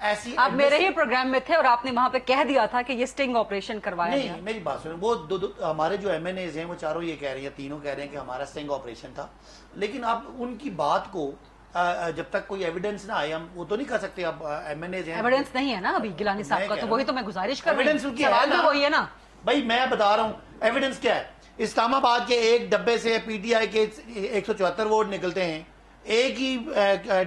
ایسی آپ میرے ہی پروگرام میں تھے اور آپ نے وہاں پہ کہہ دیا تھا کہ یہ سٹنگ آپریشن کروایا گیا. نہیں میری بات سنیں, وہ ہمارے جو ایم این ایز ہیں وہ چاروں یہ کہہ رہے ہیں, تینوں کہہ رہے ہیں کہ ہمارا سٹنگ آپریشن تھا, لیکن آپ ان کی بات کو جب تک کوئی ایویڈنس نہ آئے ہم وہ تو نہیں کہہ سکتے. اب ایم این ایز ہیں, ایویڈنس نہیں ہے نا ابھی گیلانی صاحب کا, تو وہی تو میں گزارش کر رہی ایویڈنس ہوں, ان کی ہے سوال نا, تو وہی ہے نا بھائی میں بتا رہا ہوں ایویڈنس کیا ہے. اسلام آباد کے ایک ڈبے سے پی ٹی آئی کے 174 ووٹ نکلتے ہیں, ایک ہی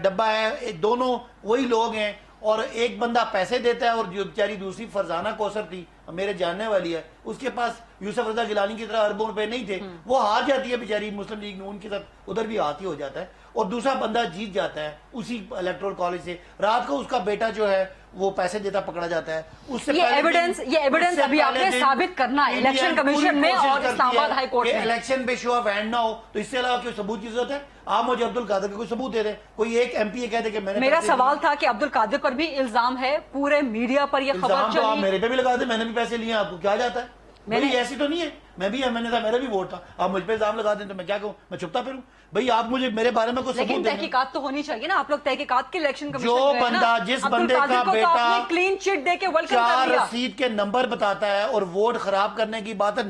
ڈبہ ہے, دونوں وہی لوگ ہیں, اور ایک بندہ پیسے دیتا ہے, اور جو بیچاری دوسری فرزانہ کوثر تھی میرے جاننے والی ہے, اس کے پاس یوسف رضا گیلانی کی طرح اربوں روپے نہیں تھے, وہ ہار جاتی ہے بیچاری مسلم لیگ نون کے ساتھ, ادھر بھی ہاتھ ہی ہو جاتا ہے, اور دوسرا بندہ جیت جاتا ہے اسی الیکٹورل کالج سے. رات کو اس کا بیٹا جو ہے وہ پیسے دیتا پکڑا جاتا ہے. اس سے یہ ایویڈنس ابھی آپ نے ثابت کرنا ہے الیکشن کمیشن میں اور اسلام آباد ہائی کورٹ میں. الیکشن پہ شو آف ہینڈ نہ ہو تو اس سے علاوہ کوئی ثبوت کی ضرورت ہے؟ آپ مجھے عبد القادر کا کوئی ثبوت دے دیں, کوئی ایک ایم پی اے کہہ دے کہ میں نے. میرا سوال تھا کہ عبد القادر پر بھی الزام ہے, پورے میڈیا پر یہ خبر الزام تو آپ چلی. میرے پہ بھی لگا دیں, میں نے بھی پیسے لیے, آپ کو کیا جاتا ہے؟ میری ایسی تو نہیں ہے, میں بھی ایم این اے تھا, میرا بھی ووٹ تھا, آپ مجھ پہ الزام لگا دیں تو میں کیا کہوں, میں چھپتا پھروں؟ بھائی آپ مجھے میرے بارے میں کوئی ثبوت لیکن دیں. تحقیقات تو ہونی چاہیے نا, آپ لوگ تحقیقات کے الیکشن کمیشن جو بندہ جس بندے کا بیٹا کلین چٹ دے کے ویلکم کر 4 دیا. رسید کے نمبر بتاتا ہے اور ووٹ خراب کرنے کی بات ہے,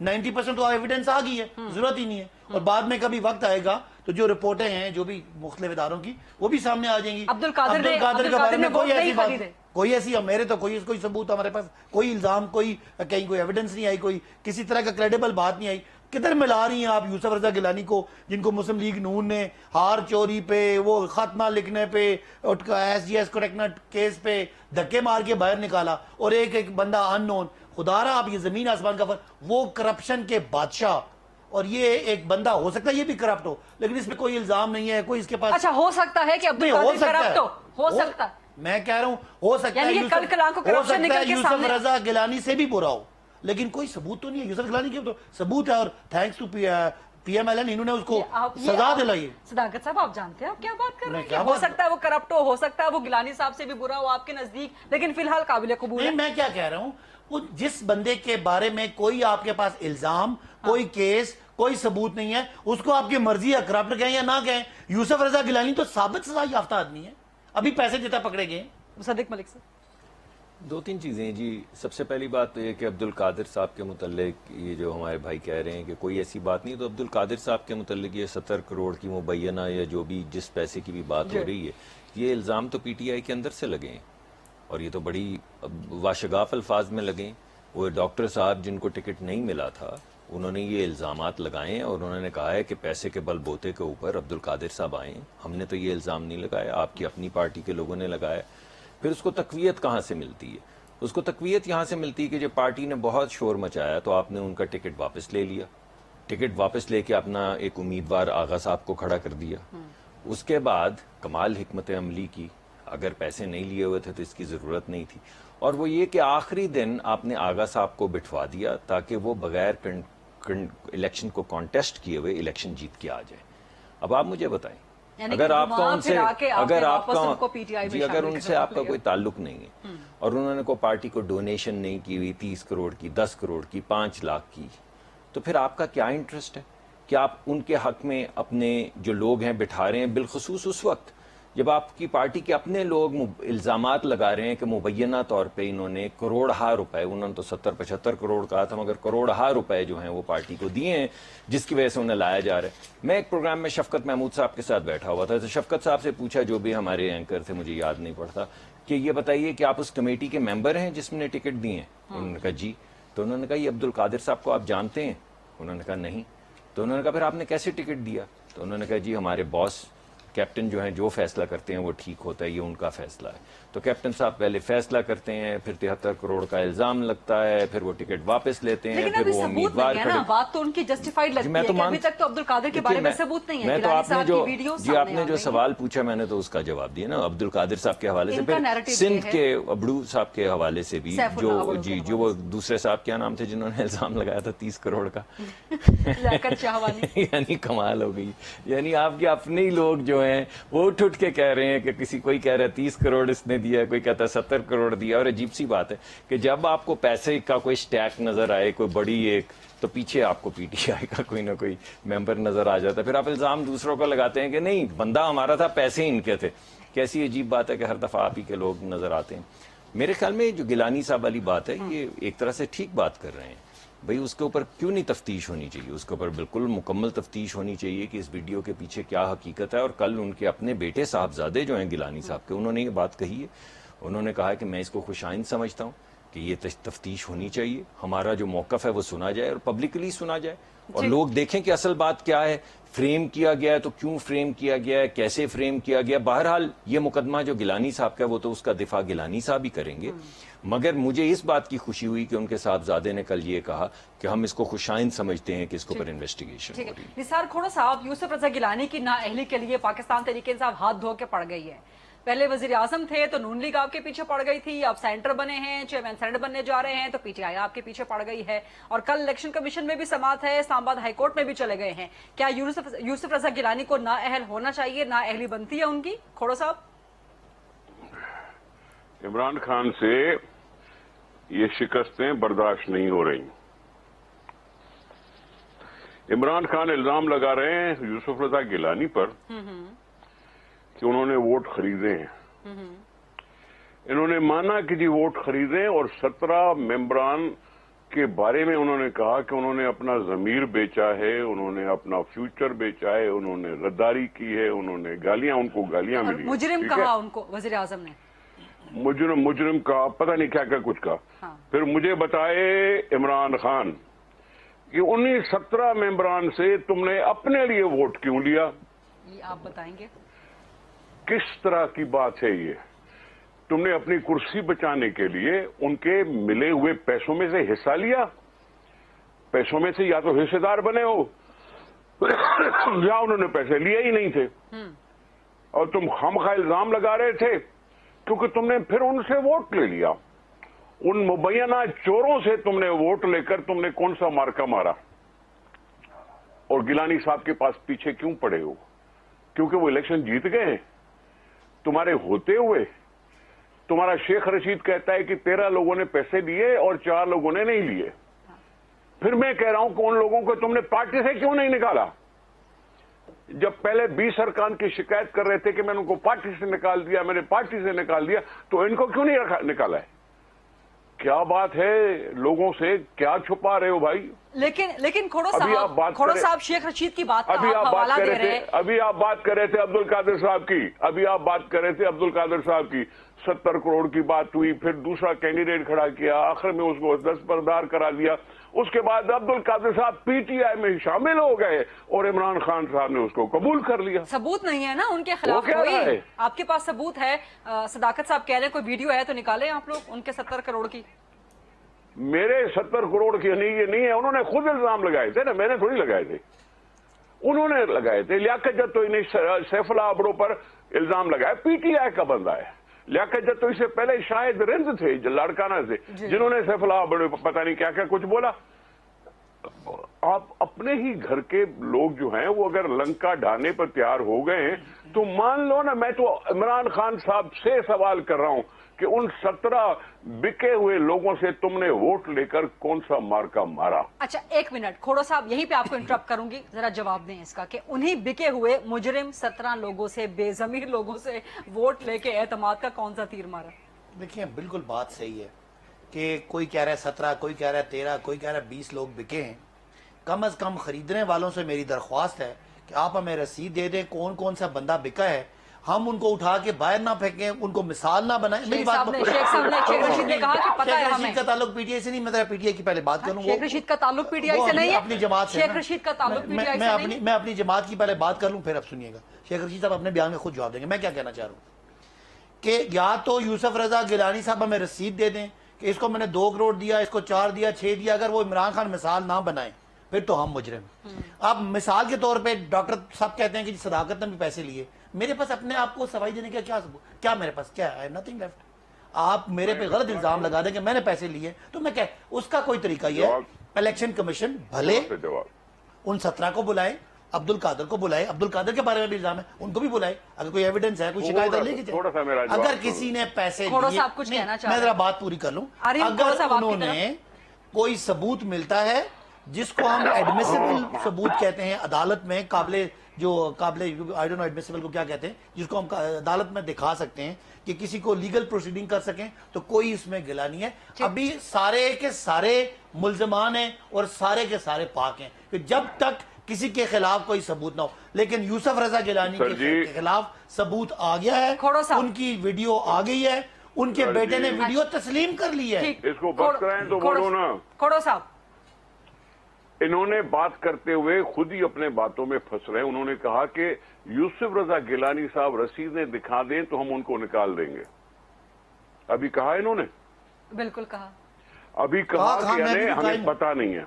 90% تو ایویڈنس آ گئی ہے, ضرورت ہی نہیں ہے. اور بعد میں کبھی وقت آئے گا تو جو رپورٹیں ہیں جو بھی مختلف اداروں کی وہ بھی سامنے آ جائیں گی. عبد القادر کے بارے میں کوئی ایسی بات, خریدے. کوئی ایسی, میرے تو کوئی ثبوت ہمارے پاس, کوئی الزام, کوئی کہیں کوئی ایویڈنس نہیں آئی, کوئی کسی طرح کا کریڈیبل بات نہیں آئی. کدھر ملا رہی ہیں آپ یوسف رضا گیلانی کو, جن کو مسلم لیگ نون نے ہار چوری پہ, وہ خط نہ لکھنے پہ, ایس جی ایس کوریکٹنر کیس پہ دھکے مار کے باہر نکالا, اور ایک بندہ ان نون, خدا رہا آپ یہ زمین آسمان کا فرق, وہ کرپشن کے بادشاہ, اور یہ ایک بندہ ہو سکتا ہے یہ بھی کرپٹ ہو, لیکن اس پہ کوئی الزام نہیں ہے, کوئی اس کے پاس. اچھا ہو سکتا ہے کہ عبد القادر کرپٹ ہو سکتا ہے, میں کہہ رہا ہوں ہو سکتا ہے, یعنی کل کلام کو کرپشن نکل کے یوسف رضا گیلانی سے بھی برا ہو, لیکن کوئی ثبوت تو نہیں ہے. یوسف گیلانی کے تو ثبوت ہے, اور thanks to P M L N انہوں نے اس کو سزا دلائی. صداقت صاحب آپ جانتے ہیں آپ کیا بات کر رہے ہیں, ہو سکتا ہے وہ کرپٹ ہو سکتا ہے وہ گیلانی صاحب سے بھی برا ہو آپ کے نزدیک, لیکن فی الحال قابل قبول ہے. میں کیا کہہ رہا ہوں, وہ جس بندے کے بارے میں کوئی آپ کے پاس الزام, کوئی کیس, کوئی ثبوت نہیں ہے, اس کو آپ کی مرضی ہے کرپٹ کہیں یا نہ کہیں. یوسف رضا گیلانی تو ثابت سزا یافتہ آدمی ہے, ابھی پیسے دیتا پکڑے گئے. صدیق ملک سے 2-3 چیزیں جی. سب سے پہلی بات تو یہ کہ عبد القادر صاحب کے متعلق یہ جو ہمارے بھائی کہہ رہے ہیں کہ کوئی ایسی بات نہیں, تو عبد القادر صاحب کے متعلق یہ 70 کروڑ کی مبینہ یا جو بھی جس پیسے کی بھی بات ہو رہی ہے, یہ الزام تو پی ٹی آئی کے اندر سے لگے ہیں, اور یہ تو بڑی واشگاف الفاظ میں لگے. وہ ڈاکٹر صاحب جن کو ٹکٹ نہیں ملا تھا انہوں نے یہ الزامات لگائے ہیں, اور انہوں نے کہا ہے کہ پیسے کے بل بوتے کے اوپر عبد القادر صاحب آئے ہیں. ہم نے تو یہ الزام نہیں لگایا, آپ کی اپنی پارٹی کے لوگوں نے لگایا. پھر اس کو تقویت کہاں سے ملتی ہے؟ اس کو تقویت یہاں سے ملتی ہے کہ جب پارٹی نے بہت شور مچایا تو آپ نے ان کا ٹکٹ واپس لے لیا, ٹکٹ واپس لے کے اپنا ایک امیدوار آغا صاحب کو کھڑا کر دیا. اس کے بعد کمال حکمت عملی کی, اگر پیسے نہیں لیے ہوئے تھے تو اس کی ضرورت نہیں تھی, اور وہ یہ کہ آخری دن آپ نے آغا صاحب کو بٹھوا دیا تاکہ وہ بغیر الیکشن کو کانٹیسٹ کیے ہوئے الیکشن جیت کے آ جائے. اب آپ مجھے بتائیں, اگر آپ کا ان سے اگر ان سے آپ کا کوئی تعلق نہیں ہے اور انہوں نے کوئی پارٹی کو ڈونیشن نہیں کی ہوئی 30 کروڑ کی, 10 کروڑ کی, 5 لاکھ کی, تو پھر آپ کا کیا انٹرسٹ ہے کہ آپ ان کے حق میں اپنے جو لوگ ہیں بٹھا رہے ہیں, بالخصوص اس وقت جب آپ کی پارٹی کے اپنے لوگ الزامات لگا رہے ہیں کہ مبینہ طور پہ انہوں نے کروڑہا روپے, انہوں نے تو 70-75 کروڑ کہا تھا, مگر کروڑہا روپے جو ہیں وہ پارٹی کو دیے ہیں, جس کی وجہ سے انہیں لایا جا رہا ہے. میں ایک پروگرام میں شفقت محمود صاحب کے ساتھ بیٹھا ہوا تھا, تو شفقت صاحب سے پوچھا, جو بھی ہمارے اینکر تھے مجھے یاد نہیں پڑتا, کہ یہ بتائیے کہ آپ اس کمیٹی کے ممبر ہیں جس نے ٹکٹ دیے ہیں؟ انہوں نے کہا جی. تو انہوں نے کہا یہ عبد القادر صاحب کو آپ جانتے ہیں؟ انہوں نے کہا نہیں. تو انہوں نے کہا پھر آپ نے کیسے ٹکٹ دیا؟ تو انہوں نے کہا جی ہمارے باس کیپٹن جو ہیں جو فیصلہ کرتے ہیں وہ ٹھیک ہوتا ہے, یہ ان کا فیصلہ ہے. تو کیپٹن صاحب پہلے فیصلہ کرتے ہیں, پھر 73 کروڑ کا الزام لگتا ہے, پھر وہ ٹکٹ واپس لیتے ہیں, پھر وہ امیدوار کھڑے. بات تو ان کی جسٹیفائیڈ لگتی ہے کہ ابھی تک تو عبد القادر کے بارے میں ثبوت نہیں ہے. میں تو آپ نے جو سوال پوچھا میں نے تو اس کا جواب دیا نا, عبد القادر صاحب کے حوالے سے, پھر سندھ کے ابڑو صاحب کے حوالے سے بھی, جو وہ دوسرے صاحب کیا نام تھے جنہوں نے الزام لگایا تھا 30 کروڑ کا, یعنی کمال ہو گئی. یعنی آپ کے اپنے ہی لوگ جو جو ہیں وہ اٹھ کے کہہ رہے ہیں کہ کوئی کہہ رہا ہے 30 کروڑ اس نے دیا, کوئی کہتا ہے 70 کروڑ دیا. اور عجیب سی بات ہے کہ جب آپ کو پیسے کا کوئی اسٹیک نظر آئے, کوئی بڑی ایک, تو پیچھے آپ کو پی ٹی آئی کا کوئی نہ کوئی ممبر نظر آ جاتا ہے. پھر آپ الزام دوسروں کو لگاتے ہیں کہ نہیں بندہ ہمارا تھا, پیسے ان کے تھے. کیسی عجیب بات ہے کہ ہر دفعہ آپ ہی کے لوگ نظر آتے ہیں. میرے خیال میں جو گیلانی صاحب والی بات ہے یہ ایک طرح سے ٹھیک بات کر رہے ہیں. بھئی اس کے اوپر کیوں نہیں تفتیش ہونی چاہیے؟ اس کے اوپر بالکل مکمل تفتیش ہونی چاہیے کہ اس ویڈیو کے پیچھے کیا حقیقت ہے. اور کل ان کے اپنے بیٹے صاحبزادے جو ہیں گیلانی صاحب کے, انہوں نے یہ بات کہی ہے. انہوں نے کہا کہ میں اس کو خوش آئند سمجھتا ہوں کہ یہ تفتیش ہونی چاہیے, ہمارا جو موقف ہے وہ سنا جائے اور پبلکلی سنا جائے, اور لوگ دیکھیں کہ اصل بات کیا ہے, فریم کیا گیا ہے تو کیوں فریم کیا گیا ہے, کیسے فریم کیا گیا. بہرحال یہ مقدمہ جو گیلانی صاحب کا ہے وہ تو اس کا دفاع گیلانی صاحب ہی کریں گے. مگر مجھے اس بات کی خوشی ہوئی کہ ان کے صاحبزادے نے کل یہ کہا کہ ہم اس کو خوش آئند سمجھتے ہیں کہ اس کے اوپر انویسٹیگیشن ہو رہی ہے. نثار کھوڑا صاحب, یوسف رضا گیلانی کی نااہلی کے لیے پاکستان تحریک انصاف ہاتھ دھو کے پڑ گئی ہے. پہلے وزیر اعظم تھے تو نون لیگ آپ کے پیچھے پڑ گئی تھی, اب سینٹر بنے ہیں, چیئرمین سینٹ بننے جا رہے ہیں تو پی ٹی آئی آپ کے پیچھے پڑ گئی ہے, اور کل الیکشن کمیشن میں بھی سماعت ہے, اسلام آباد ہائی کورٹ میں بھی چلے گئے ہیں. کیا یوسف رضا گیلانی کو نااہل ہونا چاہیے, نااہلی بنتی ہے ان کی؟ کھوڑا صاحب, عمران خان سے یہ شکستیں برداشت نہیں ہو رہی. عمران خان الزام لگا رہے ہیں یوسف رضا گیلانی پر کہ انہوں نے ووٹ خریدے ہیں. انہوں نے مانا کہ جی ووٹ خریدے, اور 17 ممبران کے بارے میں انہوں نے کہا کہ انہوں نے اپنا ضمیر بیچا ہے, انہوں نے اپنا فیوچر بیچا ہے, انہوں نے غداری کی ہے, انہوں نے گالیاں, ان کو گالیاں ملی. مجرم کہا ان کو وزیر اعظم نے, مجرم کا پتہ نہیں کیا کیا کچھ کہا. پھر مجھے بتائے عمران خان کہ انہی 17 ممبران سے تم نے اپنے لیے ووٹ کیوں لیا؟ یہ آپ بتائیں گے کس طرح کی بات ہے یہ؟ تم نے اپنی کرسی بچانے کے لیے ان کے ملے ہوئے پیسوں میں سے حصہ لیا, پیسوں میں سے یا تو حصے دار بنے ہو یا انہوں نے پیسے لیے ہی نہیں تھے, اور تم خامخواہ الزام لگا رہے تھے کیونکہ تم نے پھر ان سے ووٹ لے لیا. ان مبینہ چوروں سے تم نے ووٹ لے کر تم نے کون سا مارکا مارا؟ اور گیلانی صاحب کے پاس پیچھے کیوں پڑے ہو؟ کیونکہ وہ الیکشن جیت گئے ہیں تمہارے ہوتے ہوئے. تمہارا شیخ رشید کہتا ہے کہ 13 لوگوں نے پیسے لیے اور 4 لوگوں نے نہیں لیے. پھر میں کہہ رہا ہوں کہ ان لوگوں کو تم نے پارٹی سے کیوں نہیں نکالا؟ جب پہلے 20 ارکان کی شکایت کر رہے تھے کہ میں نے ان کو پارٹی سے نکال دیا, میں نے پارٹی سے نکال دیا, تو ان کو کیوں نہیں نکالا ہے؟ کیا بات ہے, لوگوں سے کیا چھپا رہے ہو بھائی؟ لیکن کھوڑا صاحب شیخ رشید کی بات کا آپ حوالہ دے رہے ہیں. ابھی آپ بات کر رہے تھے عبد القادر صاحب کی, ابھی آپ بات کر رہے تھے عبد القادر صاحب کی. 70 کروڑ کی بات ہوئی, پھر دوسرا کینڈیڈیٹ کھڑا کیا, آخر میں اس کو دستبردار کرا دیا. اس کے بعد عبد القادر صاحب پی ٹی آئی میں شامل ہو گئے اور عمران خان صاحب نے اس کو قبول کر لیا. ثبوت نہیں ہے نا ان کے خلاف کوئی؟ آپ کے پاس ثبوت ہے؟ صداقت صاحب کہہ رہے ہیں کوئی ویڈیو ہے تو نکالیں آپ لوگ ان کے 70 کروڑ کی. میرے 70 کروڑ کی نہیں, یہ نہیں ہے, انہوں نے خود الزام لگائے تھے نا, میں نے تھوڑی لگائے تھے, انہوں نے لگائے تھے. لیاقت جتوئی نے سیف اللہ ابرو پر الزام لگایا, پی ٹی آئی کا بندہ ہے. لیاقت جتوئی سے پہلے شاہد رند تھے لاڑکانہ سے, جنہوں نے سیف اللہ ابرو پتہ نہیں کیا کیا کچھ بولا. آپ اپنے ہی گھر کے لوگ جو ہیں وہ اگر لنکا ڈھانے پر تیار ہو گئے ہیں تو مان لو نا. میں تو عمران خان صاحب سے سوال کر رہا ہوں کہ ان 17 بکے ہوئے لوگوں سے تم نے ووٹ لے کر کون سا مارکا مارا؟ اچھا ایک منٹ کھوڑا صاحب, یہیں پہ آپ کو انٹرپٹ کروں گی, ذرا جواب دیں اس کا کہ انہی بکے ہوئے مجرم 17 لوگوں سے, بے ضمیر لوگوں سے ووٹ لے کے اعتماد کا کون سا تیر مارا؟ دیکھیں بالکل بات صحیح ہے کہ کوئی کہہ رہا ہے 17, کوئی کہہ رہا ہے 13, کوئی کہہ رہا ہے 20 لوگ بکے ہیں. کم از کم خریدنے والوں سے میری درخواست ہے کہ آپ ہمیں رسید دے دیں کون کون سا بندہ بکا ہے, ہم ان کو اٹھا کے باہر نہ پھینکیں, ان کو مثال نہ بنائیں. میری بات شیخ رشید نے کہا کہ پتہ ہے ہمیں. شیخ رشید کا تعلق پی ٹی آئی سے نہیں, میں پی ٹی آئی کی پہلے بات کروں. شیخ رشید کا تعلق پی ٹی آئی سے نہیں ہے, اپنی جماعت سے. شیخ رشید کا تعلق پی ٹی آئی سے نہیں. میں اپنی جماعت کی پہلے بات کر لوں پھر اب سنیے گا. شیخ رشید صاحب اپنے بیان میں خود جواب دیں گے. میں کیا کہنا چاہ رہا ہوں کہ یا تو یوسف رضا گیلانی صاحب ہمیں رسید دے دیں کہ اس کو میں نے 2 کروڑ دیا, اس کو 4 دیا, 6 دیا. اگر وہ عمران خان مثال نہ بنائیں پھر تو ہم مجرم. اب مثال کے طور پہ ڈاکٹر صاحب کہتے ہیں کہ صداقت نے بھی پیسے لیے. میرے پاس اپنے آپ کو سفائی دینے کا کیا میرے پاس کیا ہے؟ Nothing left. آپ میرے پہ غلط الزام لگا دیں کہ میں نے پیسے لیے تو میں اس کا کوئی طریقہ یہ ہے, الیکشن کمیشن بھلے ان 17 کو بلائیں, عبد القادر کو بلائے, عبد القادر کے بارے میں بھی الزام ہے, ان کو بھی بلائے, اگر کوئی ایویڈنس ہے, کوئی شکایت لے کے تھوڑا سا میرا اگر کسی نے پیسے کھوڑو لیے, صاحب کچھ کہنا چاہ میں رہے ذرا ہیں. بات پوری کر لوں, آرین کھوڑو اگر صاحب آپ کی انہوں نے کوئی ثبوت ملتا ہے جس کو ہم ایڈمیسیبل ثبوت کہتے ہیں, عدالت میں قابل آئی ڈونٹ نو ایڈمیسیبل کو کیا کہتے ہیں, جس کو ہم عدالت میں دکھا سکتے ہیں کہ کسی کو لیگل پروسیڈنگ کر سکیں, تو کوئی اس میں گلا نہیں ہے. ابھی سارے کے سارے ملزمان ہیں اور سارے کے سارے پاک ہیں کہ جب تک کسی کے خلاف کوئی ثبوت نہ ہو. لیکن یوسف رضا گیلانی کے خلاف ثبوت آ گیا ہے, ان کی ویڈیو آ گئی ہے, ان کے بیٹے نے ویڈیو تسلیم کر لی ہے. اس کو بات کرائیں تو بولو نا. کھوڑو صاحب انہوں نے بات کرتے ہوئے خود ہی اپنے باتوں میں پھنس رہے ہیں. انہوں نے کہا کہ یوسف رضا گیلانی صاحب رسیدیں دکھا دیں تو ہم ان کو نکال دیں گے. ابھی کہا انہوں نے, بالکل کہا, ابھی کہا کہ ہمیں پتا نہیں ہے.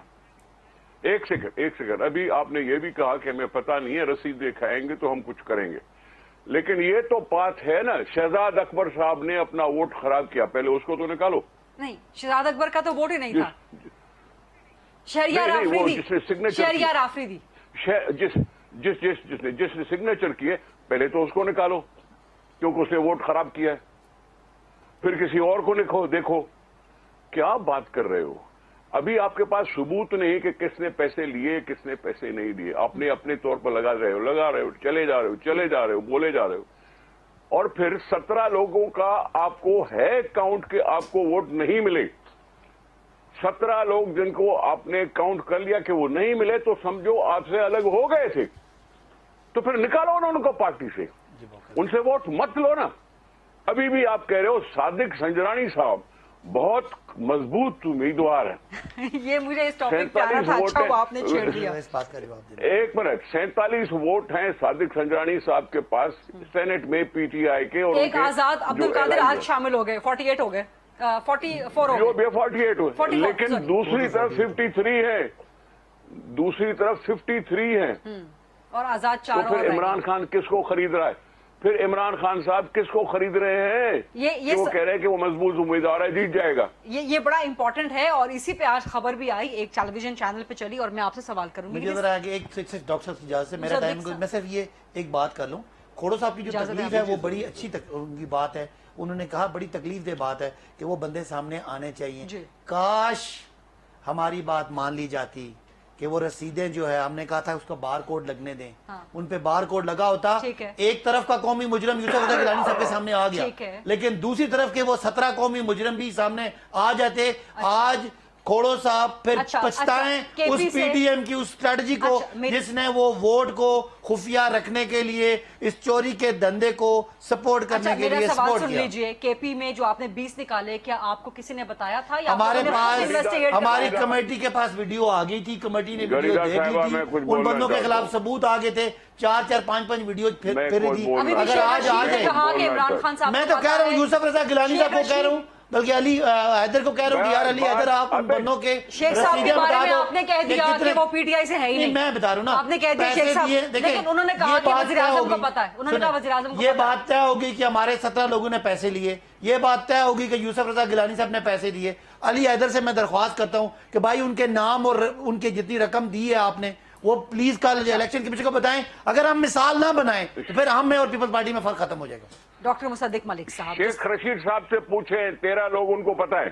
ایک سیکنڈ, ابھی آپ نے یہ بھی کہا کہ ہمیں پتا نہیں ہے, رسید دکھائیں گے تو ہم کچھ کریں گے. لیکن یہ تو بات ہے نا, شہزاد اکبر صاحب نے اپنا ووٹ خراب کیا, پہلے اس کو تو نکالو. نہیں, شہزاد اکبر کا تو ووٹ ہی نہیں تھا, شہریار آفریدی, شہریار آفریدی جس نے سگنیچر کیے, پہلے تو اس کو نکالو کیونکہ اس نے ووٹ خراب کیا ہے. پھر کسی اور کو دیکھو. کیا بات کر رہے ہو؟ ابھی آپ کے پاس ثبوت نہیں کہ کس نے پیسے لیے کس نے پیسے نہیں لیے. آپ نے اپنے طور پر لگا رہے ہو, چلے جا رہے ہو, بولے جا رہے ہو. اور پھر 17 لوگوں کا آپ کو ہے کاؤنٹ کہ آپ کو ووٹ نہیں ملے. 17 لوگ جن کو آپ نے کاؤنٹ کر لیا کہ وہ نہیں ملے, تو سمجھو آپ سے الگ ہو گئے تھے. تو پھر نکالو نا ان کو پارٹی سے, ان سے ووٹ مت لو نا. ابھی بھی آپ کہہ رہے ہو صادق سنجرانی صاحب بہت مضبوط امیدوار ہیں. یہ مجھے اس ٹاپک پہ آنا تھا, اچھا وہ آپ نے چھیڑ دیا. ایک منٹ, 47 ووٹ ہیں صادق سنجرانی صاحب کے پاس سینٹ میں پی ٹی آئی کے, اور ایک آزاد عبد القادر آج شامل ہو گئے, 48 ہو گئے, 44 ہو گئے, 48 ہوئے. لیکن دوسری طرف 53 ہیں, دوسری طرف 53 ہیں. اور آزاد 4 تو پھر عمران خان کس کو خرید رہا ہے؟ پھر عمران خان صاحب کس کو خرید رہے ہیں؟ یہ وہ کہہ رہے ہیں کہ وہ مضبوط امیدوار ہے, جیت جائے گا. یہ بڑا امپورٹنٹ ہے, اور اسی پہ آج خبر بھی آئی, ایک ٹیلی ویژن چینل پہ چلی, اور میں آپ سے سوال کروں گی. مجھے ذرا آگے ایک ڈاکٹر صاحب کی اجازت سے, میرا ٹائم میں صرف یہ ایک بات کر لوں. کھوڑو صاحب کی جو تکلیف ہے وہ بڑی اچھی ان کی بات ہے. انہوں نے کہا بڑی تکلیف دہ بات ہے کہ وہ بندے سامنے آنے چاہیے. کاش ہماری بات مان لی جاتی کہ وہ رسیدیں جو ہے, ہم نے کہا تھا اس کا بار کوڈ لگنے دیں, ان پہ بار کوڈ لگا ہوتا. ایک طرف کا قومی مجرم یوسف رضا گیلانی صاحب کے سامنے آ گیا, لیکن دوسری طرف کے وہ 17 قومی مجرم بھی سامنے آ جاتے. آج کھوڑو صاحب پھر پچھتائیں اس پی ڈی ایم کی اس اسٹریٹجی کو جس نے وہ ووٹ کو خفیہ رکھنے کے لیے اس چوری کے دندے کو سپورٹ کرنے کے لیے سپورٹ کیا. لیجئے, کے پی میں جو آپ نے 20 نکالے, کیا آپ کو کسی نے بتایا تھا؟ ہمارے پاس, ہماری کمیٹی کے پاس ویڈیو آ گئی تھی, کمیٹی نے ویڈیو دیکھ لی تھی, ان بندوں کے خلاف ثبوت آ گئے تھے, 4-5 ویڈیو پھر دی. اگر آج آ گئے, میں تو کہہ رہا ہوں یوسف رضا گیلانی صاحب کو کہہ رہا ہوں, بلکہ علی حیدر کو کہہ رہا ہوں کہ یار علی حیدر آپ ان بندوں کے شیخ صاحب کے بارے میں آپ نے کہہ دیا کہ وہ پی ٹی آئی سے ہے ہی نہیں. میں بتا رہا ہوں نا, آپ نے کہہ دیا شیخ صاحب, لیکن انہوں نے کہا کہ وزیر اعظم کو پتا ہے, انہوں نے کہا وزیر اعظم کو پتا ہے. یہ بات طے ہوگی کہ ہمارے 17 لوگوں نے پیسے لیے, یہ بات طے ہوگی کہ یوسف رضا گیلانی صاحب نے پیسے دیے. علی حیدر سے میں درخواست کرتا ہوں کہ بھائی ان کے نام اور ان کے جتنی رقم دی ہے آپ نے, وہ پلیز کل الیکشن کمیشن کو بتائیں. اگر ہم مثال نہ بنائیں تو پھر ہم میں اور پیپلز پارٹی میں فرق ختم ہو جائے گا. ڈاکٹر مصدق ملک صاحب, شیخ رشید صاحب سے پوچھیں, 13 لوگ ان کو پتا ہے.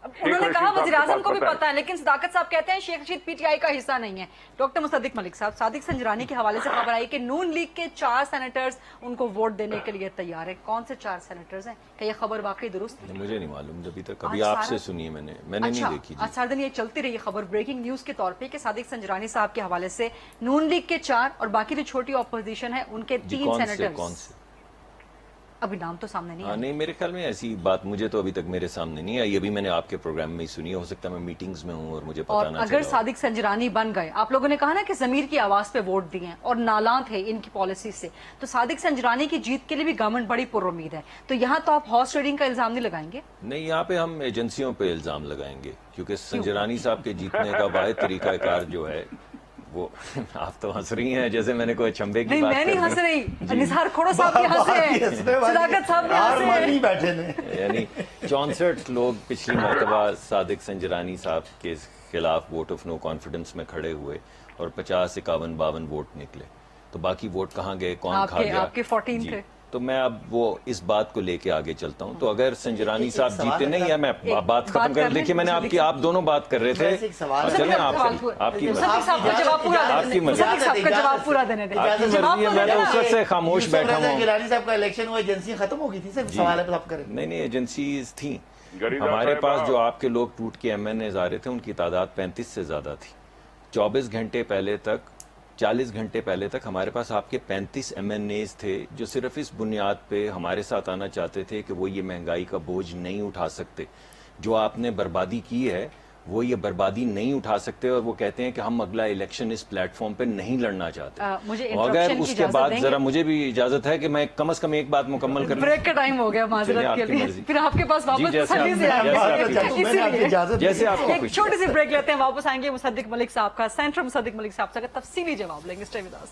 انہوں نے کہا وزیر اعظم کو بھی پتا ہے, لیکن صداقت صاحب کہتے ہیں Sheikh Rashid P T I کا حصہ نہیں ہے. ڈاکٹر مصدق ملک صاحب, صادق سنجرانی کے حوالے سے خبر آئی کہ نون لیگ کے 4 سینیٹرز ان کو ووٹ دینے کے لیے تیار ہیں. کون سے 4 سینیٹرز ہیں؟ کیا یہ خبر واقعی درست ہے؟ مجھے نہیں معلوم, ابھی تک کبھی آپ سے سنی میں نے نہیں دیکھی. آج سارے دن یہ چلتی رہی خبر بریکنگ نیوز کے طور پہ کہ صادق سنجرانی صاحب کے حوالے سے نون لیگ کے 4 اور باقی جو چھوٹی اپوزیشن ہے ان کے 3 سینیٹرز. کون سے؟ ابھی نام تو سامنے نہیں. نہیں, میرے خیال میں ایسی بات مجھے تو ابھی تک میرے سامنے نہیں آئی. ابھی میں نے آپ کے پروگرام میں ہی سنی, ہو سکتا ہے میں میٹنگز میں ہوں اور مجھے پتا نہ چلا. اگر صادق سنجرانی بن گئے, آپ لوگوں نے کہا نا کہ ضمیر کی آواز پہ ووٹ دیے ہیں اور نالاں تھے ان کی پالیسی سے, تو صادق سنجرانی کی جیت کے لیے بھی گورنمنٹ بڑی پر امید ہے. تو یہاں تو آپ ہارس ٹریڈنگ کا الزام نہیں لگائیں گے؟ نہیں, یہاں پہ ہم ایجنسیوں پہ الزام لگائیں گے, کیونکہ سنجرانی صاحب کے جیتنے کا واحد طریقہ کار جو ہے وہ آپ تو ہنس رہی ہیں جیسے میں نے کوئی چمبے کی نہیں بات میں کر نہیں ہنس دی. رہی, نثار کھوڑا صاحب یہاں سے ہیں, صداقت صاحب یہاں سے ہیں. بیٹھے نے یعنی 64 لوگ پچھلی مرتبہ صادق سنجرانی صاحب کے خلاف ووٹ آف نو کانفیڈنس میں کھڑے ہوئے اور 50 51 52 ووٹ نکلے, تو باقی ووٹ کہاں گئے, کون کھا گیا؟ آپ کے 14 جی. تھے. تو میں اب وہ اس بات کو لے کے آگے چلتا ہوں. تو اگر سنجرانی صاحب جیتے نہیں, یا میں بات ختم کر, دیکھیے میں نے آپ دونوں بات کر رہے تھے, چلیں آپ کی صدیق صاحب کا جواب پورا آپ کی دینے مرضی, صدیق صاحب کا جواب پورا دینے دیں. آپ کی مرضی ہے, میں تو اس وقت سے خاموش بیٹھا ہوں. گیلانی صاحب کا الیکشن ہوا, ایجنسی ختم ہو گئی تھی, صرف سوال ہے تو آپ کریں. نہیں ایجنسیز تھیں غریبہ ہمارے صاحبہ. پاس. جو آپ کے لوگ ٹوٹ کے ایم این ایز آ رہے تھے ان کی تعداد 35 سے زیادہ تھی. 24 گھنٹے پہلے تک 40 گھنٹے پہلے تک ہمارے پاس آپ کے 35 ایم این ایز تھے جو صرف اس بنیاد پہ ہمارے ساتھ آنا چاہتے تھے کہ وہ یہ مہنگائی کا بوجھ نہیں اٹھا سکتے. جو آپ نے بربادی کی ہے وہ یہ بربادی نہیں اٹھا سکتے, اور وہ کہتے ہیں کہ ہم اگلا الیکشن اس پلیٹ فارم پہ نہیں لڑنا چاہتے. مجھے اگر اس کے بعد ذرا مجھے بھی اجازت ہے کہ میں کم از کم ایک بات مکمل کر لوں. بریک کا ٹائم ہو گیا معذرت کے لیے, پھر آپ کے پاس واپس تسلی سے آئیں گے. جیسے آپ کو ایک چھوٹی سی بریک لیتے ہیں, واپس آئیں گے مصدق ملک صاحب کا, سینٹر مصدق ملک صاحب سے تفصیلی جواب لیں گے. Stay with us.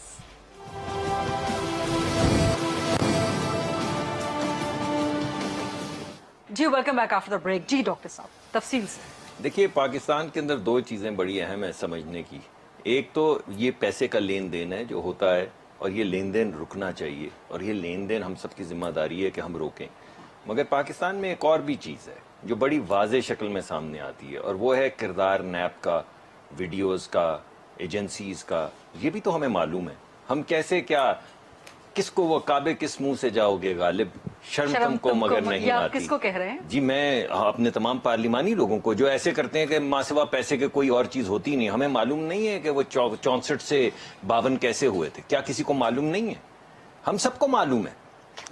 جی welcome back after the break. جی ڈاکٹر صاحب تفصیل سے. دیکھیے پاکستان کے اندر دو چیزیں بڑی اہم ہیں سمجھنے کی. ایک تو یہ پیسے کا لین دین ہے جو ہوتا ہے, اور یہ لین دین رکنا چاہیے, اور یہ لین دین ہم سب کی ذمہ داری ہے کہ ہم روکیں. مگر پاکستان میں ایک اور بھی چیز ہے جو بڑی واضح شکل میں سامنے آتی ہے, اور وہ ہے کردار نیب کا, ویڈیوز کا, ایجنسیز کا. یہ بھی تو ہمیں معلوم ہے. ہم کیسے کیا, کس کو وہ کعبے کس منہ سے جاؤ گے غالب, شرم تم کو مگر نہیں آتی. کس کو کہہ رہے ہیں؟ جی میں اپنے تمام پارلیمانی لوگوں کو جو ایسے کرتے ہیں کہ ماں سوا پیسے کے کوئی اور چیز ہوتی نہیں. ہمیں معلوم نہیں ہے کہ وہ 64 سے 52 کیسے ہوئے تھے. کیا کسی کو معلوم نہیں ہے؟ ہم سب کو معلوم ہے,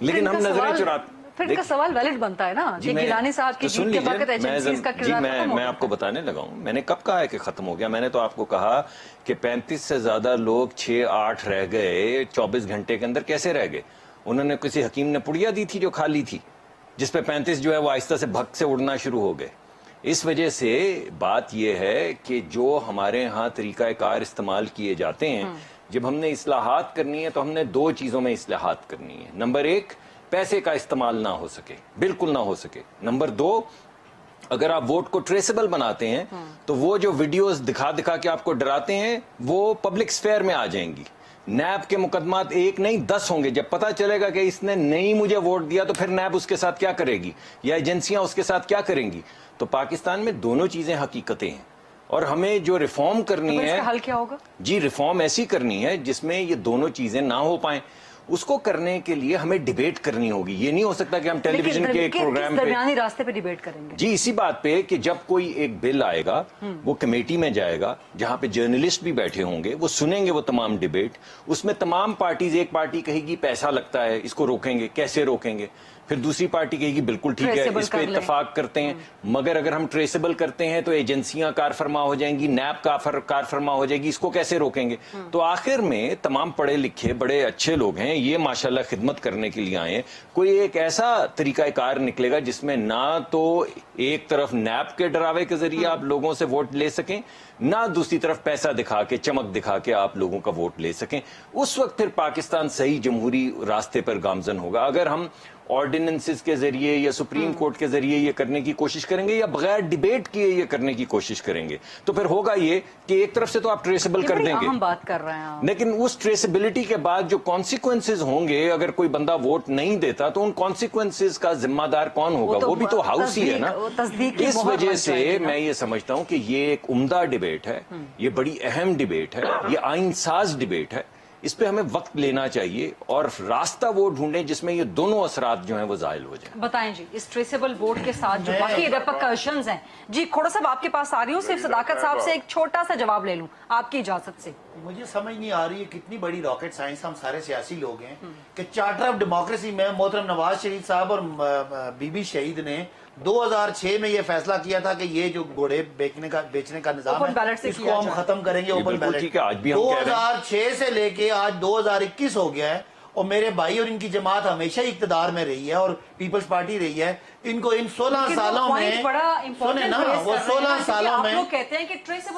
لیکن ہم نظریں چراتے. پھر ان کا سوال ویلڈ بنتا ہے نا کہ گیلانی صاحب کی جیت کے وقت ایجنسیز کا کردار ختم ہو گیا. میں آپ کو بتانے لگا ہوں, میں نے کب کہا ہے کہ ختم ہو گیا. میں نے تو آپ کو کہا کہ 35 سے زیادہ لوگ 6-8 رہ گئے 24 گھنٹے کے اندر. کیسے رہ گئے؟ انہوں نے کسی حکیم نے پڑیا دی تھی جو خالی تھی, جس پہ 35 جو ہے وہ آہستہ سے بھگ سے اڑنا شروع ہو گئے. اس وجہ سے بات یہ ہے کہ جو ہمارے ہاں طریقہ کار استعمال کیے جاتے ہیں, جب ہم نے اصلاحات کرنی ہے تو ہم نے دو چیزوں میں اصلاحات کرنی ہے. نمبر 1, پیسے کا استعمال نہ ہو سکے, بالکل نہ ہو سکے. نمبر 2, اگر آپ ووٹ کو ٹریسیبل بناتے ہیں تو وہ جو ویڈیوز دکھا دکھا کے آپ کو ڈراتے ہیں وہ پبلک سفیئر میں آ جائیں گی. نیب کے مقدمات 1 نہیں 10 ہوں گے. جب پتا چلے گا کہ اس نے نہیں مجھے ووٹ دیا تو پھر نیب اس کے ساتھ کیا کرے گی, یا ایجنسیاں اس کے ساتھ کیا کریں گی. تو پاکستان میں دونوں چیزیں حقیقتیں ہیں, اور ہمیں جو ریفارم کرنی ہے, اس کا حل کیا ہوگا؟ جی ریفارم ایسی کرنی ہے جس میں یہ دونوں چیزیں نہ ہو پائیں. اس کو کرنے کے لیے ہمیں ڈیبیٹ کرنی ہوگی. یہ نہیں ہو سکتا کہ ہم ٹیلی ویژن کے ایک پروگرام پہ درمیانی راستے پہ ڈیبیٹ کریں گے. جی اسی بات پہ کہ جب کوئی ایک بل آئے گا وہ کمیٹی میں جائے گا جہاں پہ جرنلسٹ بھی بیٹھے ہوں گے, وہ سنیں گے وہ تمام ڈیبیٹ. اس میں تمام پارٹیز, ایک پارٹی کہے گی پیسہ لگتا ہے اس کو روکیں گے, کیسے روکیں گے. پھر دوسری پارٹی کہے گی بالکل ٹھیک ہے اس پہ اتفاق کرتے ہیں. مگر اگر ہم ٹریسیبل کرتے ہیں تو ایجنسیاں کار فرما ہو جائیں گی, نیب کار فرما ہو جائے گی, اس کو کیسے روکیں گے. تو آخر میں تمام پڑھے لکھے بڑے اچھے لوگ ہیں, یہ ماشاءاللہ خدمت کرنے کے لیے آئے ہیں. کوئی ایک ایسا طریقہ کار نکلے گا جس میں نہ تو ایک طرف نیب کے ڈراوے کے ذریعے آپ لوگوں سے ووٹ لے سکیں, نہ دوسری طرف پیسہ دکھا کے چمک دکھا کے آپ لوگوں کا ووٹ لے سکیں. اس وقت پھر پاکستان صحیح جمہوری راستے پر گامزن ہوگا. اگر ہم آرڈیننسز کے ذریعے یا سپریم کورٹ کے ذریعے یہ کرنے کی کوشش کریں گے, یا بغیر ڈیبیٹ کیے یہ کرنے کی کوشش کریں گے, تو پھر ہوگا یہ کہ ایک طرف سے تو آپ ٹریسیبل کر دیں گے, ہم بات کر رہے ہیں, لیکن اس ٹریسیبلٹی کے بعد جو کانسیکوینسز ہوں گے, اگر کوئی بندہ ووٹ نہیں دیتا تو ان کانسیکوینسز کا ذمہ دار کون ہوگا؟ وہ بھی تو ہاؤس ہی ہے نا. اس وجہ سے میں یہ سمجھتا ہوں کہ یہ ایک عمدہ ڈیبیٹ ہے, یہ بڑی اہم ڈیبیٹ ہے, یہ آئین ساز ڈیبیٹ ہے. اس پہ ہمیں وقت لینا چاہیے اور راستہ وہ ڈھونڈیں جس میں یہ دونوں اثرات جو ہیں وہ زائل ہو جائیں. بتائیں جی, اس ٹریسیبل ووٹ کے ساتھ جو باقی ریپرکشنز ہیں. جی کھوڑا صاحب آپ کے پاس آ رہی ہوں, صرف صداقت صاحب سے ایک چھوٹا سا جواب لے لوں آپ کی اجازت سے. مجھے سمجھ نہیں آ رہی ہے کتنی بڑی راکٹ سائنس ہم سارے سیاسی لوگ ہیں کہ چارٹر آف ڈیموکریسی میں محترم نواز شریف صاحب اور بی بی شہید نے 2006 میں یہ فیصلہ کیا تھا کہ یہ جو گھوڑے بیچنے کا نظام ہے اس کو ہم ختم کریں گے. اوپن بیلٹ 2006 سے لے کے آج 2021 ہو گیا ہے, اور میرے بھائی اور ان کی جماعت ہمیشہ اقتدار میں رہی ہے اور پیپلز پارٹی رہی ہے. ان کو ان 16 سالوں میں سنیں نا, وہ 16 سالوں میں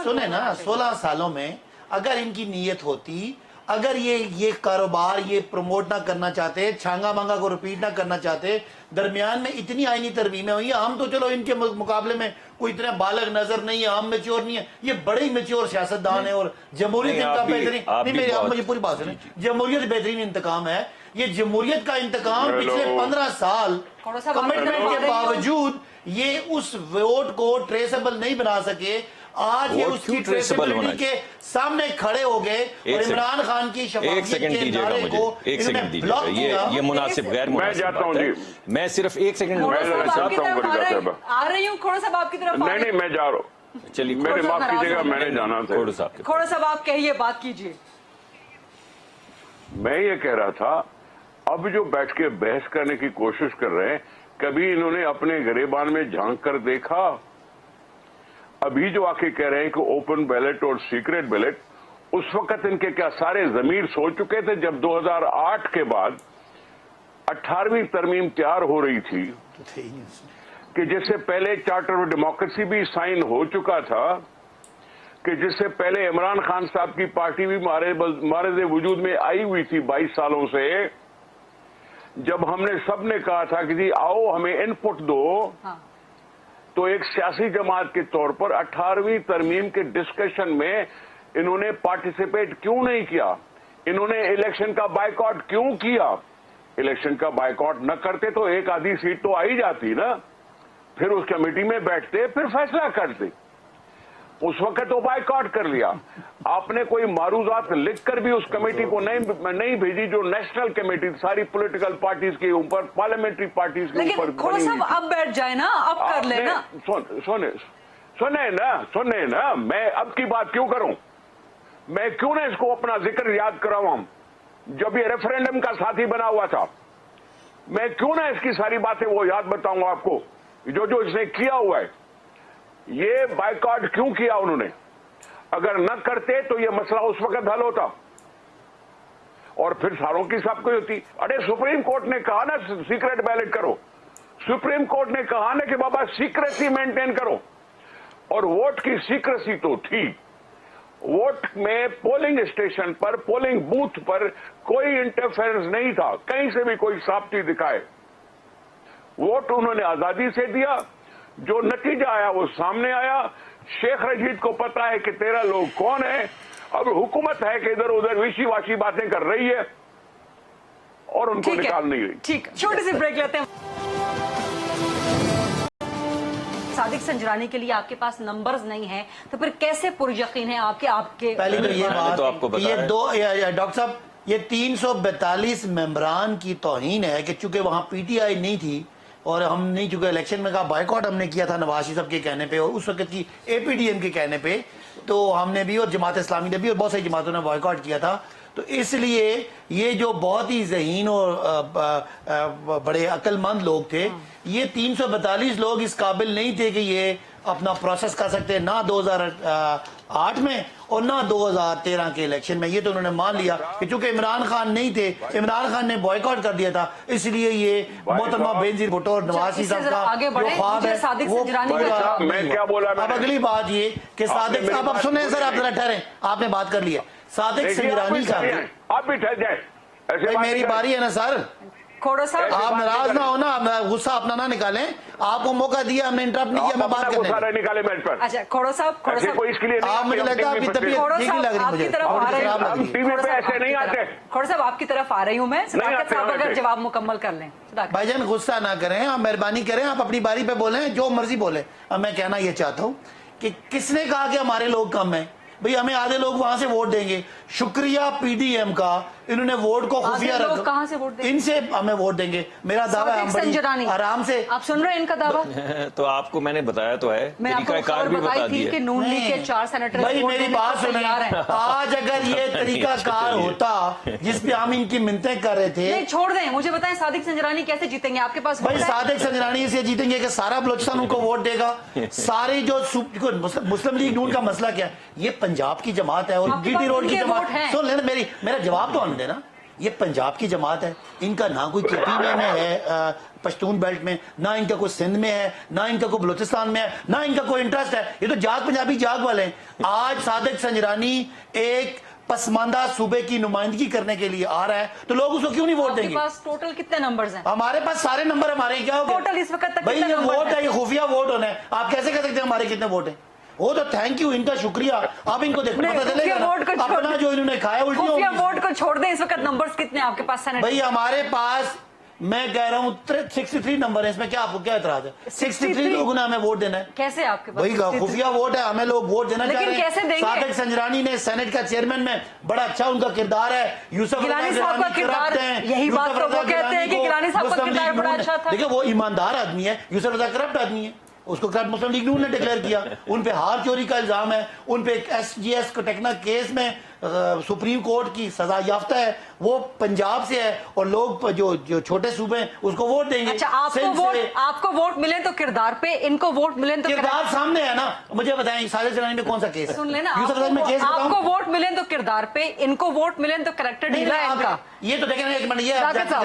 سنیں نا 16 سالوں میں اگر ان کی نیت ہوتی, اگر یہ کاروبار یہ پروموٹ نہ کرنا چاہتے, چھانگا مانگا کو ریپیٹ نہ کرنا چاہتے, درمیان میں اتنی آئینی ترمیمیں ہوئی ہیں, ہم تو چلو ان کے مقابلے میں کوئی اتنا بالغ نظر نہیں ہے, ہم میچور نہیں ہے, یہ بڑے ہی میچور سیاستدان ہیں, اور جمہوریت ان کا بہترین, آپ مجھے پوری بات سنیں, جمہوریت بہترین انتقام ہے. یہ جمہوریت کا انتقام پچھلے 15 سال کمٹمنٹ کے باوجود یہ اس ووٹ کو ٹریسیبل نہیں بنا سکے. آج یہ اس کی ٹریسیبلٹی کے سامنے کھڑے ہو گئے اور عمران خان کی شفافیت کے نعرے کو انہوں نے بلاک کیا. یہ مناسب غیر مناسب بات ہے. میں صرف ایک سیکنڈ آ رہی ہوں, کھوڑا صاحب آپ کی طرف. نہیں میں جا رہا ہوں, چلیے میرے معاف کیجیے گا, میں نے جانا تھا. کھوڑا صاحب آپ کہیے, بات کیجیے. میں یہ کہہ رہا تھا, اب جو بیٹھ کے بحث کرنے کی کوشش کر رہے ہیں, کبھی انہوں نے اپنے گریبان میں جھانک کر دیکھا؟ ابھی جو آ کے کہہ رہے ہیں کہ اوپن بیلٹ اور سیکریٹ بیلٹ, اس وقت ان کے کیا سارے ضمیر سو چکے تھے جب 2008 کے بعد 18ویں ترمیم تیار ہو رہی تھی کہ جس سے پہلے چارٹر آف ڈیموکریسی بھی سائن ہو چکا تھا, کہ جس سے پہلے عمران خان صاحب کی پارٹی بھی معرض وجود میں آئی ہوئی تھی 22 سالوں سے, جب ہم نے سب نے کہا تھا کہ جی آؤ ہمیں ان پٹ دو, تو ایک سیاسی جماعت کے طور پر 18ویں ترمیم کے ڈسکشن میں انہوں نے پارٹیسپیٹ کیوں نہیں کیا؟ انہوں نے الیکشن کا بائیکاٹ کیوں کیا؟ الیکشن کا بائیکاٹ نہ کرتے تو ایک آدھی سیٹ تو آئی جاتی نا, پھر اس کمیٹی میں بیٹھتے, پھر فیصلہ کرتے. اس وقت تو بائیکاٹ کر لیا. آپ نے کوئی معروضات لکھ کر بھی اس کمیٹی کو نہیں بھیجی جو نیشنل کمیٹی ساری پولیٹیکل پارٹیز کے اوپر, پارلیمنٹری پارٹیز کے اوپر. لیکن کھوڑا صاحب اب بیٹھ جائے نا, اب کر لیں نا. سنیں نا, میں اب کی بات کیوں کروں؟ میں کیوں نہ اس کو اپنا ذکر یاد کراؤں؟ جب یہ ریفرینڈم کا ساتھی بنا ہوا تھا, میں کیوں نہ اس کی ساری باتیں وہ یاد بتاؤں آپ کو جو اس نے کیا ہوا ہے. یہ بائیکاٹ کیوں کیا انہوں نے؟ اگر نہ کرتے تو یہ مسئلہ اس وقت حل ہوتا اور پھر ساروں کی سب کوئی ہوتی. ارے سپریم کورٹ نے کہا نا سیکریٹ بیلٹ کرو, سپریم کورٹ نے کہا نا کہ بابا سیکریسی مینٹین کرو, اور ووٹ کی سیکریسی تو تھی. ووٹ میں پولنگ اسٹیشن پر, پولنگ بوتھ پر کوئی انٹرفیئرنس نہیں تھا, کہیں سے بھی کوئی صافتی دکھائے. ووٹ انہوں نے آزادی سے دیا, جو نتیجہ آیا وہ سامنے آیا. شیخ رشید کو پتا ہے کہ 13 لوگ کون ہیں, اب حکومت ہے کہ ادھر ادھر ویشی واشی باتیں کر رہی ہے اور ان کو نکال نہیں رہی. ٹھیک, چھوٹی سی بریک لیتے ہیں. صادق سنجرانی کے لیے آپ کے پاس نمبرز نہیں ہیں تو پھر کیسے پر یقین ہے آپ کے پہلی تو یہ بات, یہ ڈاکٹر صاحب یہ 342 ممبران کی توہین ہے کہ چونکہ وہاں پی ٹی آئی نہیں تھی اور ہم نہیں, چونکہ الیکشن میں کہا بائیکاٹ ہم نے کیا تھا نواز شریف صاحب کے کہنے پہ اور اس وقت کی اے پی ڈی ایم کے کہنے پہ, تو ہم نے بھی اور جماعت اسلامی نے بھی اور بہت ساری جماعتوں نے بائیکاٹ کیا تھا. تو اس لیے یہ جو بہت ہی ذہین اور بڑے عقل مند لوگ تھے, یہ 342 لوگ اس قابل نہیں تھے کہ یہ اپنا پروسیس کر سکتے, نہ 2008 میں اور نہ 2013 کے الیکشن میں. یہ تو انہوں نے مان لیا کہ چونکہ عمران خان نہیں تھے, عمران خان نے بائیکاٹ کر دیا تھا, اس لیے یہ محترمہ بینظیر بھٹو اور نواز شریف صاحب کا جو خواب ہے وہ پورا. میں کیا بولا؟ اب اگلی بات یہ کہ صادق صاحب, آپ سنیں سر, آپ ذرا ٹھہریں, آپ نے بات کر لی ہے. صادق سنجرانی کا, آپ بھی ٹھہر جائیں, میری باری ہے نا سر, کھوڑا صاحب آپ ناراض نہ ہونا, آپ غصہ اپنا نہ نکالیں, آپ کو موقع دیا, ہم نے انٹرپٹ نہیں کیا, میں بات کرنے. نکالے میچ پر. اچھا کھوڑا صاحب, آپ مجھے لگتا ہے طبیعت ٹھیک نہیں لگ رہی, مجھے ٹی وی پہ ایسے نہیں آتے. کھوڑا صاحب آپ کی طرف آ رہی ہوں میں, صداقت صاحب اگر جواب مکمل کر لیں. بھائی جان غصہ نہ کریں, آپ مہربانی کریں, آپ اپنی باری پہ بولیں, جو مرضی بولیں. اب میں کہنا یہ چاہتا ہوں کہ کس نے کہا کہ ہمارے لوگ کم ہیں؟ بھئی ہمیں آدھے لوگ وہاں سے ووٹ دیں گے. شکریہ پی ڈی ایم کا, انہوں نے ووٹ کو خفیہ رکھا, کہاں سے ووٹ دیں گے؟ ان سے ہمیں ووٹ دیں گے. میرا دعویٰ ہے ہم بڑی آرام سے. آپ سن رہے ہیں ان کا دعویٰ؟ تو آپ کو میں نے بتایا تو ہے, میں آپ کو خبر بتائی تھی کہ نون لیگ کے 4 سینیٹر بھائی میری بات سنیں, آج اگر یہ طریقہ کار ہوتا جس پہ ہم ان کی منتیں کر رہے تھے. نہیں چھوڑ دیں, مجھے بتائیں صادق سنجرانی کیسے جیتیں گے؟ آپ کے پاس بھائی صادق سنجرانی اسے جیتیں گے کہ سارا بلوچستان ان کو ووٹ دے گا. ساری جو مسلم لیگ نون کا مسئلہ کیا ہے, یہ پنجاب کی جماعت ہے اور جی ٹی روڈ کی جماعت. سن لینا, میرا جواب تو آنے دینا. یہ پنجاب کی جماعت ہے، ان کا نہ کوئی KP میں ہے پشتون بیلٹ میں، نہ ان کا کوئی سندھ میں ہے، نہ ان کا کوئی بلوچستان میں ہے، نہ ان کا کوئی انٹرسٹ ہے. یہ تو جاگ پنجابی جاگ والے ہیں. آج صادق سنجرانی ایک پسماندہ صوبے کی نمائندگی کرنے کے لیے آ رہا ہے تو لوگ اس کو کیوں نہیں ووٹ دیں گے؟ آپ کے پاس ٹوٹل کتنے نمبرز ہیں؟ ہمارے پاس سارے نمبر ہمارے کیا ہو گئے ٹوٹل اس وقت تک بھائی کتنے یہ نمبر ووٹ ہیں؟ ہے، یہ خفیہ ووٹ ہونا ہے. آپ کیسے کہہ سکتے ہیں ہمارے کتنے ووٹ ہیں؟ وہ تو تھینک یو، ان کا شکریہ. آپ ان کو دیکھو پتہ چلے گا نا اپنا جو انہوں نے کھایا الٹی خفیہ ہوگی. ووٹ کو چھوڑ دیں، اس وقت نمبرز کتنے آپ کے پاس سینٹ؟ بھائی ہمارے پاس میں کہہ رہا ہوں 63 نمبر ہے، اس میں کیا آپ کو کیا اعتراض ہے؟ 63 لوگوں نے ہمیں ووٹ دینا ہے. کیسے آپ کے پاس؟ بھائی خفیہ ووٹ ہے، ہمیں لوگ ووٹ دینا چاہ رہے ہیں. کیسے دیں گے؟ صادق سنجرانی نے سینٹ کا چیئرمین میں بڑا اچھا ان کا کردار ہے. یوسف گیلانی صاحب کا کردار، یہی بات تو وہ کہتے ہیں کہ گیلانی صاحب کا کردار بڑا اچھا تھا. دیکھیں وہ ایماندار آدمی ہے، یوسف رضا کرپٹ آدمی ہے، اس کو کرپٹ مسلم لیگ نون نے ڈکلیئر کیا. ان پہ ہار چوری کا الزام ہے، ان پہ ایک SGS کٹیکنا کیس میں سپریم کورٹ کی سزا یافتہ ہے، وہ پنجاب سے ہے اور لوگ جو چھوٹے صوبے ہیں اس کو ووٹ دیں گے. اچھا آپ کو ووٹ ملیں تو کردار پہ، ان کو ووٹ ملیں تو کردار سامنے ہے نا. مجھے بتائیں صادق سنجرانی میں کون سا کیس ہے؟ سن لینا، یوسف رضا میں کیس آپ کو ووٹ ملیں تو کردار پہ، ان کو ووٹ ملیں تو کریکٹر ڈھیلا ہے ان کا. یہ تو دیکھیں ایک منٹ، یہ آپ صادق صاحب،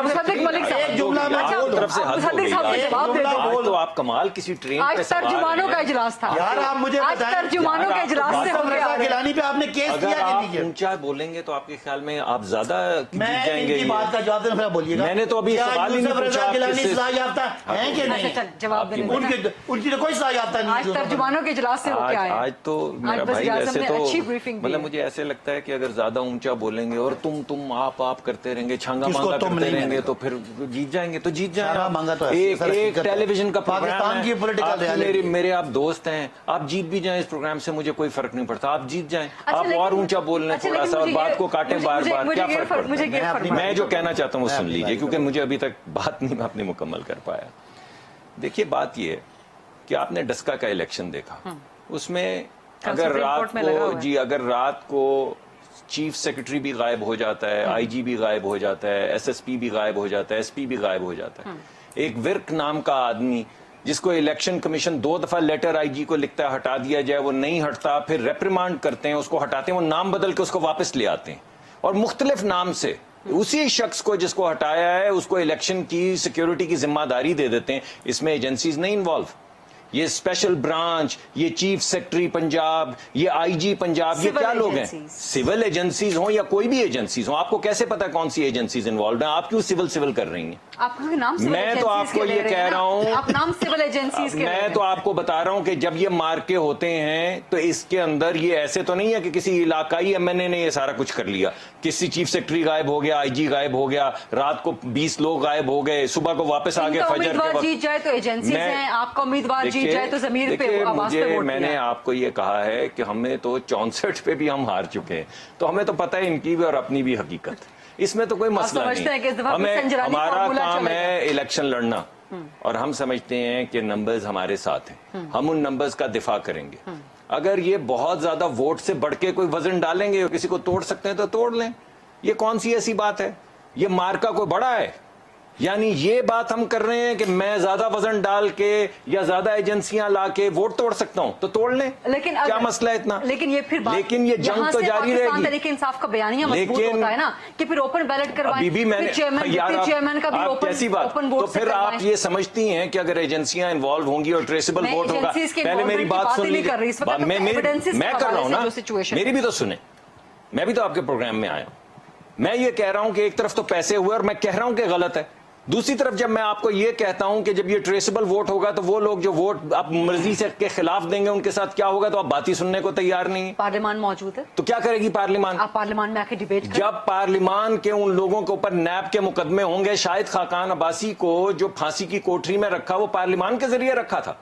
مصدق ملک صاحب، ایک جملہ میں طرف سے حد ہو مصدق صاحب گئی. کو جواب دے دو. آج تو آپ کمال کسی ٹرین آج پہ سوار ترجمانوں ہیں. کا اجلاس تھا یار آپ مجھے آج بتائیں، ترجمانوں کے اجلاس سے ہو یوسف کے رضا آ رہے ہیں. گیلانی پہ آپ نے کیس اگر کیا کہ آپ نہیں کیا؟ اونچا بولیں گے تو آپ کے خیال میں آپ زیادہ میں جیت جائیں ان گے. کی بات کا جواب دینا پھر بولیے گا. میں نے تو ابھی سوال ہی نہیں یوسف پوچھا رضا آپ گیلانی کس سے. سزا یافتہ ہیں کہ اچھا نہیں؟ چل جواب دینے ان کی تو کوئی سزا یافتہ نہیں. آج ترجمانوں کے اجلاس سے ہو کے آئے ہیں. آج تو میرا وزیر بھائی اعظم ایسے نے تو اچھی briefing دی مطلب ہے. مجھے ایسے لگتا ہے کہ اگر زیادہ اونچا بولیں گے اور تم آپ کرتے رہیں گے، چھانگا کس کو مانگا تم کرتے نہیں رہیں گے میں نے تو پھر جیت جائیں گے. تو جیت جائیں. چھانگا مانگا تو ایک سر حقیقت ہے. ٹیلی ویژن کا پروگرام پاکستان کی ہے، پولیٹیکل آپ ریالٹی. میرے آپ دوست ہیں، آپ جیت بھی جائیں اس پروگرام سے مجھے کوئی فرق نہیں پڑتا. آپ جیت جائیں، آپ اور اونچا بول لیں تھوڑا سا اور بات کو کاٹیں بار بار، کیا فرق پڑتا ہے؟ میں جو کہنا چاہتا ہوں وہ سن لیجئے کیونکہ مجھے ابھی تک بات نہیں اپنی مکمل کر پایا. دیکھیے بات یہ ہے کہ آپ نے ڈسکا کا الیکشن دیکھا، اس میں اگر رات کو چیف سیکرٹری بھی غائب ہو جاتا ہے، IG بھی غائب ہو جاتا ہے، SSP بھی غائب ہو جاتا ہے، SP بھی غائب ہو جاتا ہے، ایک ورک نام کا آدمی جس کو الیکشن کمیشن 2 دفعہ لیٹر IG کو لکھتا ہے ہٹا دیا جائے، وہ نہیں ہٹتا، پھر ریپریمانڈ کرتے ہیں، اس کو ہٹاتے ہیں، وہ نام بدل کے اس کو واپس لے آتے ہیں اور مختلف نام سے اسی شخص کو جس کو ہٹایا ہے اس کو الیکشن کی سیکیورٹی کی ذمہ داری دے دیتے ہیں. اس میں ایجنسیز نہیں انوالو، یہ اسپیشل برانچ، یہ چیف سیکرٹری پنجاب، یہ IG پنجاب، یہ کیا لوگ ہیں؟ سول ایجنسیز ہوں یا کوئی بھی ایجنسیز ہوں، آپ کو کیسے پتا کون سی ایجنسیز انوالوڈ ہیں؟ آپ کیوں سول کر رہی ہیں؟ میں تو آپ کو یہ کہہ رہا ہوں، میں تو آپ کو بتا رہا ہوں کہ جب یہ مارکے ہوتے ہیں تو اس کے اندر یہ ایسے تو نہیں ہے کہ کسی علاقائی MNA نے یہ سارا کچھ کر لیا. کسی چیف سیکرٹری غائب ہو گیا، IG غائب ہو گیا، رات کو 20 لوگ غائب ہو گئے، صبح کو واپس آ گئے فجر کے وقت. جیت جائے تو ایجنسیز ہیں، آپ کا امیدوار جیت جائے تو ضمیر پہ آواز پہ ووٹ. میں نے آپ کو یہ کہا ہے کہ ہمیں تو 64 پہ بھی ہم ہار چکے ہیں، تو ہمیں تو پتہ ہے ان کی بھی اور اپنی بھی حقیقت. اس میں تو کوئی مسئلہ نہیں. ہمارا کام ہے الیکشن لڑنا اور ہم سمجھتے ہیں کہ نمبرز ہمارے ساتھ ہیں، ہم ان نمبرز کا دفاع کریں گے. اگر یہ بہت زیادہ ووٹ سے بڑھ کے کوئی وزن ڈالیں گے اور کسی کو توڑ سکتے ہیں تو توڑ لیں. یہ کون سی ایسی بات ہے؟ یہ مارکا کوئی بڑا ہے؟ یعنی یہ بات ہم کر رہے ہیں کہ میں زیادہ وزن ڈال کے یا زیادہ ایجنسیاں لا کے ووٹ توڑ سکتا ہوں تو توڑ لیں. لیکن کیا مسئلہ ہے اتنا؟ لیکن یہ جنگ تو جاری رہے گی. لیکن انصاف کا بیانیہ مضبوط ہوتا ہے نا کہ پھر اوپن بیلٹ کروائیں. چیئرمین کا بھی اوپن ووٹ. تو پھر آپ یہ سمجھتی ہیں کہ اگر ایجنسیاں انوالو ہوں گی اور ٹریسیبل ووٹ ہوگا. پہلے میری بات سن لیجیے، میں کر رہا ہوں نا، میری بھی تو سنیں. میں بھی تو آپ کے پروگرام میں آیا ہوں. میں یہ کہہ رہا ہوں کہ ایک طرف تو پیسے ہوئے اور میں کہہ رہا ہوں کہ غلط ہے. دوسری طرف جب میں آپ کو یہ کہتا ہوں کہ جب یہ ٹریسیبل ووٹ ہوگا تو وہ لوگ جو ووٹ آپ مرضی سے کے خلاف دیں گے ان کے ساتھ کیا ہوگا، تو آپ بات ہی سننے کو تیار نہیں ہیں. پارلیمان موجود ہے تو کیا کرے گی پارلیمان؟ آپ پارلیمان میں آ کے ڈیبیٹ کریں. جب پارلیمان کے ان لوگوں کے اوپر نیب کے مقدمے ہوں گے، شاہد خاقان عباسی کو جو پھانسی کی کوٹری میں رکھا وہ پارلیمان کے ذریعے رکھا تھا.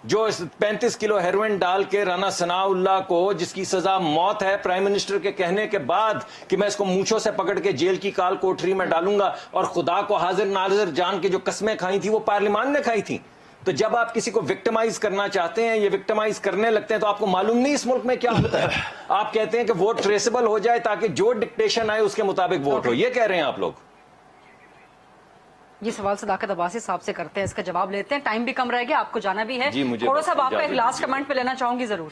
جو 35 کلو ہیروئن ڈال کے رانا ثناء اللہ کو جس کی سزا موت ہے، پرائم منسٹر کے کہنے کے بعد کہ میں اس کو مونچھوں سے پکڑ کے جیل کی کال کوٹری میں ڈالوں گا اور خدا کو حاضر ناظر جان کے جو قسمیں کھائی تھی وہ پارلیمان نے کھائی تھی. تو جب آپ کسی کو وکٹمائز کرنا چاہتے ہیں، یہ وکٹمائز کرنے لگتے ہیں تو آپ کو معلوم نہیں اس ملک میں کیا ہوتا ہے. آپ کہتے ہیں کہ ووٹ ٹریسیبل ہو جائے تاکہ جو ڈکٹیشن آئے اس کے مطابق ووٹ ہو. یہ کہہ رہے ہیں آپ لوگ. یہ سوال صداقت عباسی صاحب سے کرتے ہیں، اس کا جواب لیتے ہیں. ٹائم بھی کم رہ گیا، آپ کو جانا بھی ہے. تھوڑا سا آپ کا ایک لاسٹ کمنٹ پہ لینا چاہوں گی ضرور.